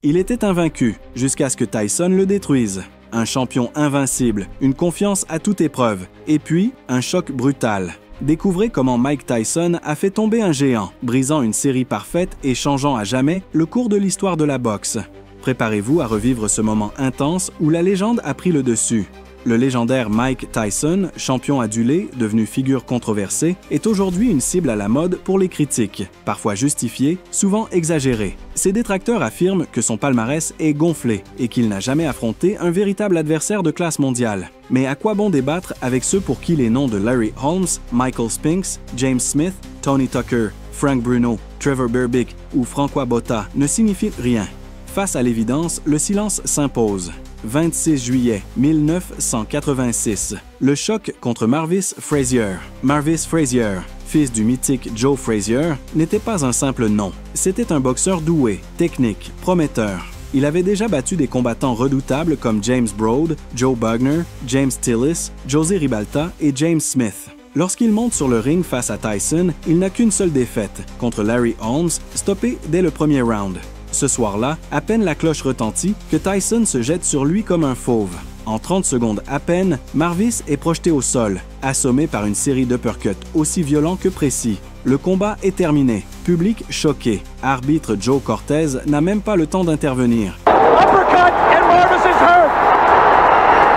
Il était invaincu, jusqu'à ce que Tyson le détruise. Un champion invincible, une confiance à toute épreuve, et puis un choc brutal. Découvrez comment Mike Tyson a fait tomber un géant, brisant une série parfaite et changeant à jamais le cours de l'histoire de la boxe. Préparez-vous à revivre ce moment intense où la légende a pris le dessus. Le légendaire Mike Tyson, champion adulé, devenu figure controversée, est aujourd'hui une cible à la mode pour les critiques, parfois justifiées, souvent exagérées. Ses détracteurs affirment que son palmarès est gonflé et qu'il n'a jamais affronté un véritable adversaire de classe mondiale. Mais à quoi bon débattre avec ceux pour qui les noms de Larry Holmes, Michael Spinks, James Smith, Tony Tucker, Frank Bruno, Trevor Berbick ou Francois Botta ne signifient rien? Face à l'évidence, le silence s'impose. 26 juillet 1986. Le choc contre Marvis Frazier. Marvis Frazier, fils du mythique Joe Frazier, n'était pas un simple nom. C'était un boxeur doué, technique, prometteur. Il avait déjà battu des combattants redoutables comme James Broad, Joe Bugner, James Tillis, José Ribalta et James Smith. Lorsqu'il monte sur le ring face à Tyson, il n'a qu'une seule défaite, contre Larry Holmes, stoppé dès le premier round. Ce soir-là, à peine la cloche retentit que Tyson se jette sur lui comme un fauve. En 30 secondes à peine, Marvis est projeté au sol, assommé par une série d'uppercuts aussi violents que précis. Le combat est terminé. Public choqué. Arbitre Joe Cortez n'a même pas le temps d'intervenir. Uppercut and Marvis is hurt.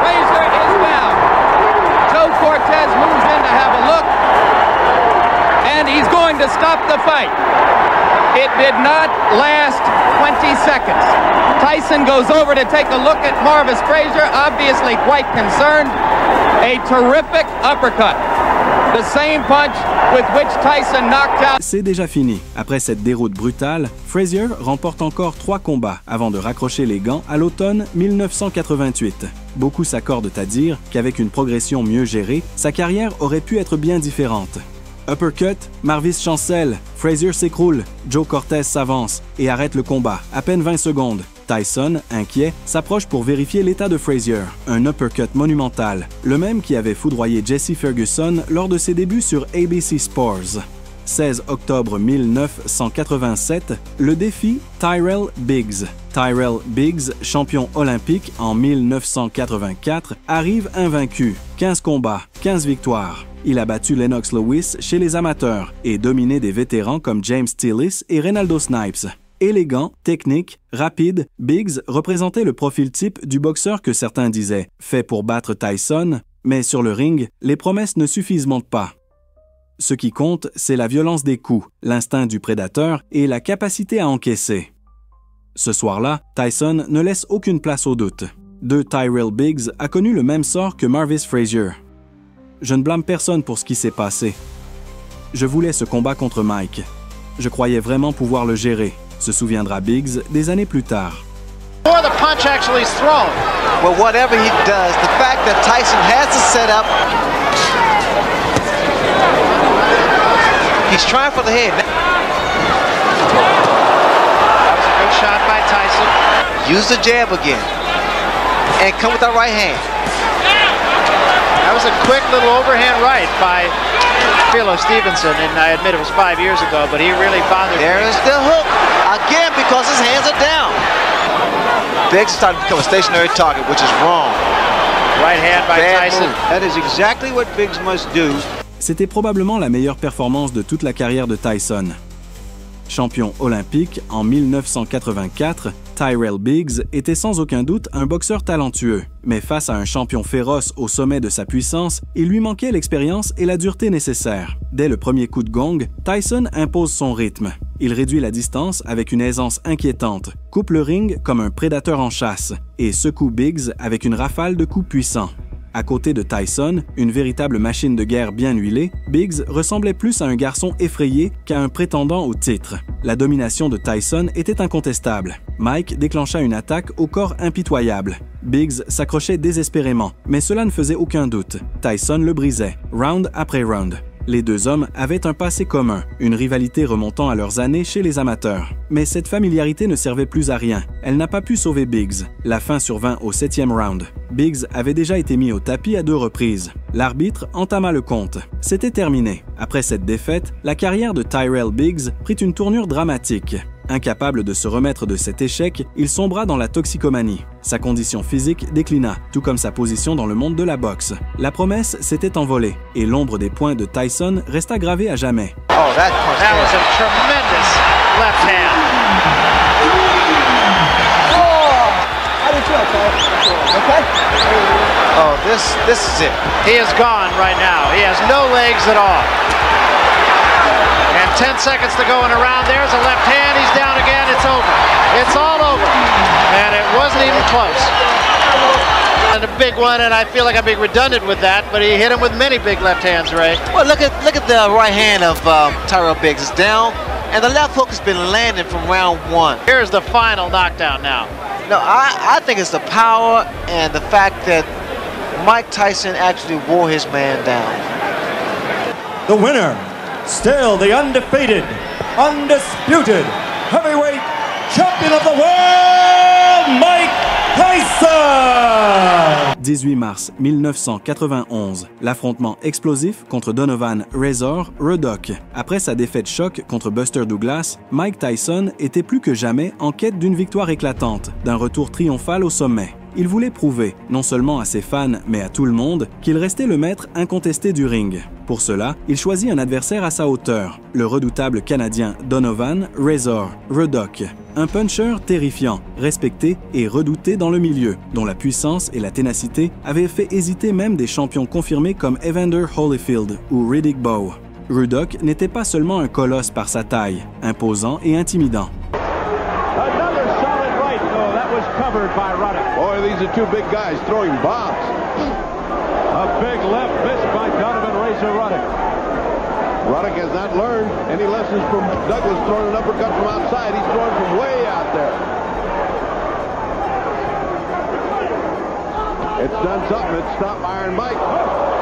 Frazier is down. Joe Cortez moves in to have a look, and he's going to stop the fight. It did not last 20 seconds. Tyson goes over to take a look at Marvis Frazier, obviously quite concerned. A terrific uppercut. The same punch with which Tyson knocked out. C'est déjà fini. Après cette déroute brutale, Frazier remporte encore 3 combats avant de raccrocher les gants à l'automne 1988. Beaucoup s'accordent à dire qu'avec une progression mieux gérée, sa carrière aurait pu être bien différente. Uppercut, Marvis chancelle, Frazier s'écroule, Joe Cortez s'avance et arrête le combat, à peine 20 secondes. Tyson, inquiet, s'approche pour vérifier l'état de Frazier, un uppercut monumental, le même qui avait foudroyé Jesse Ferguson lors de ses débuts sur ABC Sports. 16 octobre 1987, le défi Tyrell Biggs. Tyrell Biggs, champion olympique en 1984, arrive invaincu. 15 combats, 15 victoires. Il a battu Lennox Lewis chez les amateurs et dominé des vétérans comme James Tillis et Reynaldo Snipes. Élégant, technique, rapide, Biggs représentait le profil type du boxeur que certains disaient « fait pour battre Tyson », mais sur le ring, les promesses ne suffisent pas. Ce qui compte, c'est la violence des coups, l'instinct du prédateur et la capacité à encaisser. Ce soir-là, Tyson ne laisse aucune place au doute. Tyrell Biggs a connu le même sort que Marvis Frazier. Je ne blâme personne pour ce qui s'est passé. Je voulais ce combat contre Mike. Je croyais vraiment pouvoir le gérer, se souviendra Biggs des années plus tard. Before the punch actually is thrown. Well, whatever he does, the fact that Tyson has the setup, he's trying for the head. That was a good shot by Tyson. Use the jab again, and come with that right hand. That was a quick little overhand right by Philo Stevenson, and I admit it was 5 years ago, but he really bothered me. There is the hook, again, because his hands are down. Biggs is starting to become a stationary target, which is wrong. Right hand by Tyson. That is exactly what Biggs must do. C'était probablement la meilleure performance de toute la carrière de Tyson. Champion olympique en 1984, Tyrell Biggs était sans aucun doute un boxeur talentueux. Mais face à un champion féroce au sommet de sa puissance, il lui manquait l'expérience et la dureté nécessaires. Dès le premier coup de gong, Tyson impose son rythme. Il réduit la distance avec une aisance inquiétante, coupe le ring comme un prédateur en chasse et secoue Biggs avec une rafale de coups puissants. À côté de Tyson, une véritable machine de guerre bien huilée, Biggs ressemblait plus à un garçon effrayé qu'à un prétendant au titre. La domination de Tyson était incontestable. Mike déclencha une attaque au corps impitoyable. Biggs s'accrochait désespérément, mais cela ne faisait aucun doute. Tyson le brisait, round après round. Les deux hommes avaient un passé commun, une rivalité remontant à leurs années chez les amateurs. Mais cette familiarité ne servait plus à rien. Elle n'a pas pu sauver Biggs. La fin survint au 7e round. Biggs avait déjà été mis au tapis à 2 reprises. L'arbitre entama le compte. C'était terminé. Après cette défaite, la carrière de Tyrell Biggs prit une tournure dramatique. Incapable de se remettre de cet échec, il sombra dans la toxicomanie. Sa condition physique déclina, tout comme sa position dans le monde de la boxe. La promesse s'était envolée et l'ombre des poings de Tyson resta gravée à jamais. Oh, that was a tremendous left hand. How do you feel, Cole? Okay? Oh, this is it. He is gone right now. He has no legs at all. And 10 seconds to go in a round. There's a left hand. He's down again. It's over. It's all over. And it wasn't even close. And a big one, and I feel like I'm being redundant with that, but he hit him with many big left hands, Ray. Well, look at the right hand of Tyrell Biggs. It's down, and the left hook has been landed from round one. Here's the final knockdown now. No, I think it's the power and the fact that Mike Tyson actually wore his man down. The winner, still the undefeated, undisputed heavyweight champion of the world, Mike Tyson! 18 mars 1991, l'affrontement explosif contre Donovan Razor Ruddock. Après sa défaite choc contre Buster Douglas, Mike Tyson était plus que jamais en quête d'une victoire éclatante, d'un retour triomphal au sommet. Il voulait prouver, non seulement à ses fans, mais à tout le monde, qu'il restait le maître incontesté du ring. Pour cela, il choisit un adversaire à sa hauteur, le redoutable Canadien Donovan Razor Ruddock. Un puncher terrifiant, respecté et redouté dans le milieu, dont la puissance et la ténacité avaient fait hésiter même des champions confirmés comme Evander Holyfield ou Riddick Bowe. Ruddock n'était pas seulement un colosse par sa taille, imposant et intimidant. Covered by Ruddock. Boy, these are two big guys throwing bombs. A big left miss by Donovan Razor Ruddock. Ruddock has not learned any lessons from Douglas throwing an uppercut from outside. He's throwing from way out there. It's done something. It's stopped Iron Mike.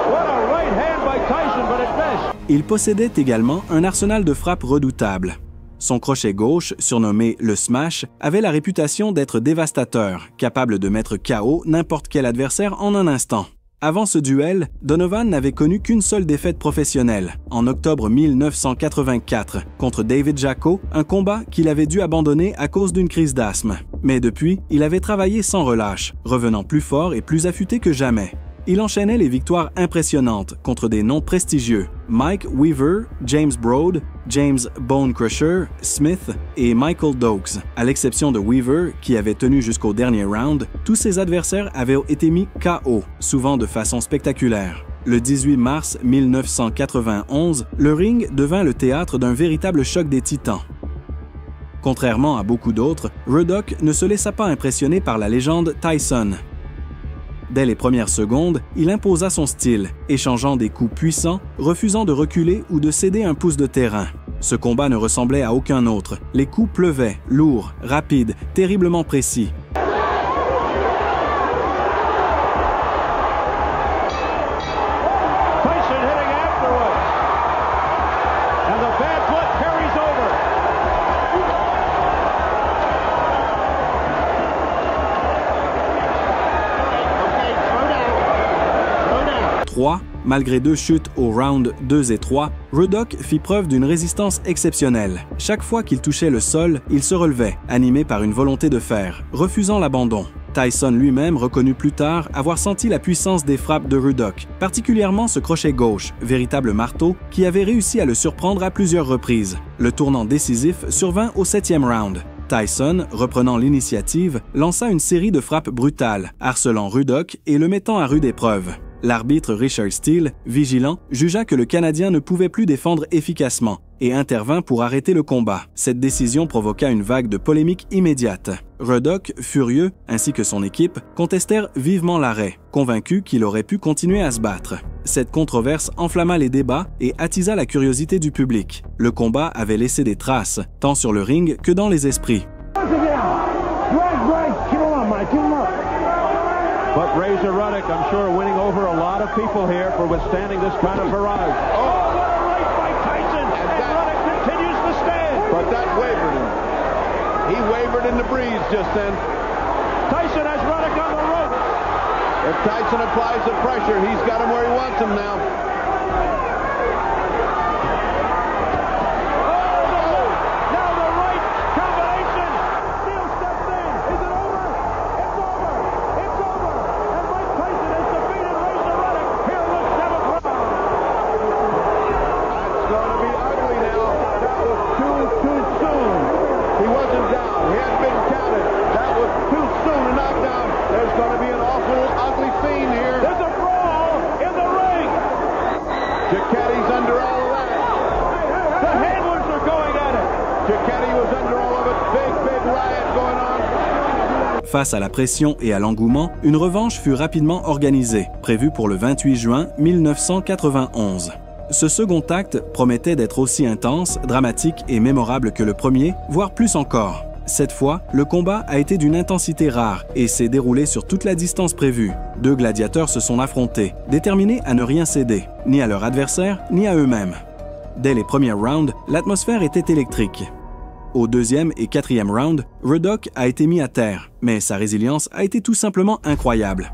What a right hand by Tyson, but it missed. Il possédait également un arsenal de frappes redoutables. Son crochet gauche, surnommé le Smash, avait la réputation d'être dévastateur, capable de mettre KO n'importe quel adversaire en un instant. Avant ce duel, Donovan n'avait connu qu'une seule défaite professionnelle, en octobre 1984, contre David Jacko, un combat qu'il avait dû abandonner à cause d'une crise d'asthme. Mais depuis, il avait travaillé sans relâche, revenant plus fort et plus affûté que jamais. Il enchaînait les victoires impressionnantes contre des noms prestigieux, Mike Weaver, James Broad, James Bone Crusher, Smith et Michael Dokes. À l'exception de Weaver, qui avait tenu jusqu'au dernier round, tous ses adversaires avaient été mis KO, souvent de façon spectaculaire. Le 18 mars 1991, le ring devint le théâtre d'un véritable choc des titans. Contrairement à beaucoup d'autres, Ruddock ne se laissa pas impressionner par la légende Tyson. Dès les premières secondes, il imposa son style, échangeant des coups puissants, refusant de reculer ou de céder un pouce de terrain. Ce combat ne ressemblait à aucun autre. Les coups pleuvaient, lourds, rapides, terriblement précis. Tyson hitting afterwards. And the bad blood carries over. 3, malgré 2 chutes au round 2 et 3, Ruddock fit preuve d'une résistance exceptionnelle. Chaque fois qu'il touchait le sol, il se relevait, animé par une volonté de fer, refusant l'abandon. Tyson lui-même reconnut plus tard avoir senti la puissance des frappes de Ruddock, particulièrement ce crochet gauche, véritable marteau, qui avait réussi à le surprendre à plusieurs reprises. Le tournant décisif survint au 7e round. Tyson, reprenant l'initiative, lança une série de frappes brutales, harcelant Ruddock et le mettant à rude épreuve. L'arbitre Richard Steele, vigilant, jugea que le Canadien ne pouvait plus défendre efficacement et intervint pour arrêter le combat. Cette décision provoqua une vague de polémique immédiate. Ruddock, furieux, ainsi que son équipe, contestèrent vivement l'arrêt, convaincus qu'il aurait pu continuer à se battre. Cette controverse enflamma les débats et attisa la curiosité du public. Le combat avait laissé des traces, tant sur le ring que dans les esprits. But Razor Ruddock, I'm sure, winning over a lot of people here for withstanding this kind of barrage. Oh, what a right by Tyson! And Ruddock continues to stand. But that wavered him. He wavered in the breeze just then. Tyson has Ruddock on the rope. If Tyson applies the pressure, he's got him where he wants him now. Oh, now the right combination. Face à la pression et à l'engouement, une revanche fut rapidement organisée, prévue pour le 28 juin 1991. Ce second acte promettait d'être aussi intense, dramatique et mémorable que le premier, voire plus encore. Cette fois, le combat a été d'une intensité rare et s'est déroulé sur toute la distance prévue. Deux gladiateurs se sont affrontés, déterminés à ne rien céder, ni à leur adversaire, ni à eux-mêmes. Dès les premiers rounds, l'atmosphère était électrique. Au deuxième et quatrième round, Ruddock a été mis à terre, mais sa résilience a été tout simplement incroyable.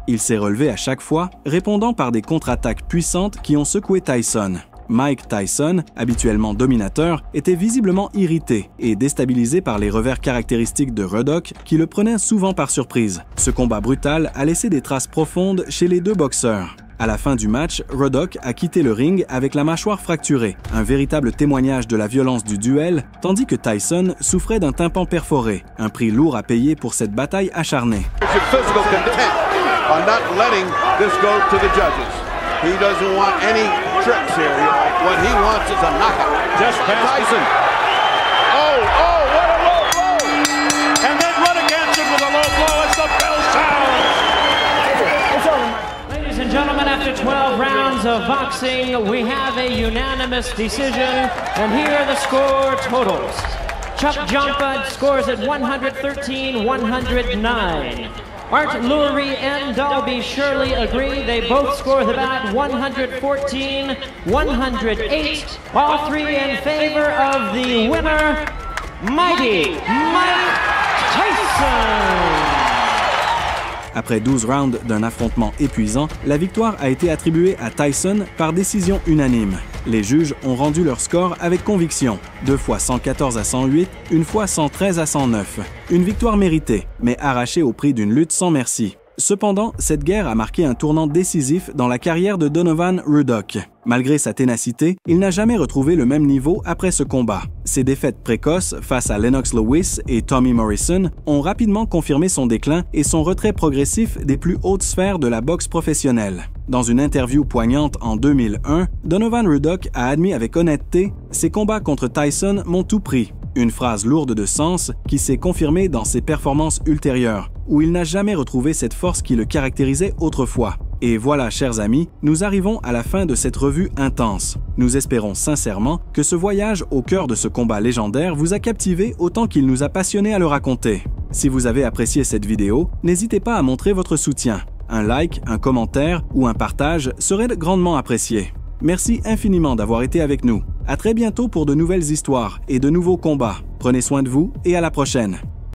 Il s'est relevé à chaque fois, répondant par des contre-attaques puissantes qui ont secoué Tyson. Mike Tyson, habituellement dominateur, était visiblement irrité et déstabilisé par les revers caractéristiques de Ruddock qui le prenaient souvent par surprise. Ce combat brutal a laissé des traces profondes chez les deux boxeurs. À la fin du match, Ruddock a quitté le ring avec la mâchoire fracturée, un véritable témoignage de la violence du duel, tandis que Tyson souffrait d'un tympan perforé, un prix lourd à payer pour cette bataille acharnée. He doesn't want any tricks here. What he wants is a knockout. Just past Tyson. Oh, what a low blow! And then Ruddock answered with a low blow as the bell sounds. Ladies and gentlemen, after 12 rounds of boxing, we have a unanimous decision, and here are the score totals. Chuck Jumpa scores at 113-109. Art Lurie and Dalby Shirley agree. They both score the bout 114-108. All three in favor of the winner, Mighty Mike Tyson. Après 12 rounds d'un affrontement épuisant, la victoire a été attribuée à Tyson par décision unanime. Les juges ont rendu leur score avec conviction, 2 fois 114-108, une fois 113-109. Une victoire méritée, mais arrachée au prix d'une lutte sans merci. Cependant, cette guerre a marqué un tournant décisif dans la carrière de Donovan Ruddock. Malgré sa ténacité, il n'a jamais retrouvé le même niveau après ce combat. Ses défaites précoces face à Lennox Lewis et Tommy Morrison ont rapidement confirmé son déclin et son retrait progressif des plus hautes sphères de la boxe professionnelle. Dans une interview poignante en 2001, Donovan Ruddock a admis avec honnêteté « Ces combats contre Tyson m'ont tout pris ». Une phrase lourde de sens qui s'est confirmée dans ses performances ultérieures, où il n'a jamais retrouvé cette force qui le caractérisait autrefois. Et voilà, chers amis, nous arrivons à la fin de cette revue intense. Nous espérons sincèrement que ce voyage au cœur de ce combat légendaire vous a captivé autant qu'il nous a passionnés à le raconter. Si vous avez apprécié cette vidéo, n'hésitez pas à montrer votre soutien. Un like, un commentaire ou un partage serait grandement apprécié. Merci infiniment d'avoir été avec nous. À très bientôt pour de nouvelles histoires et de nouveaux combats. Prenez soin de vous et à la prochaine.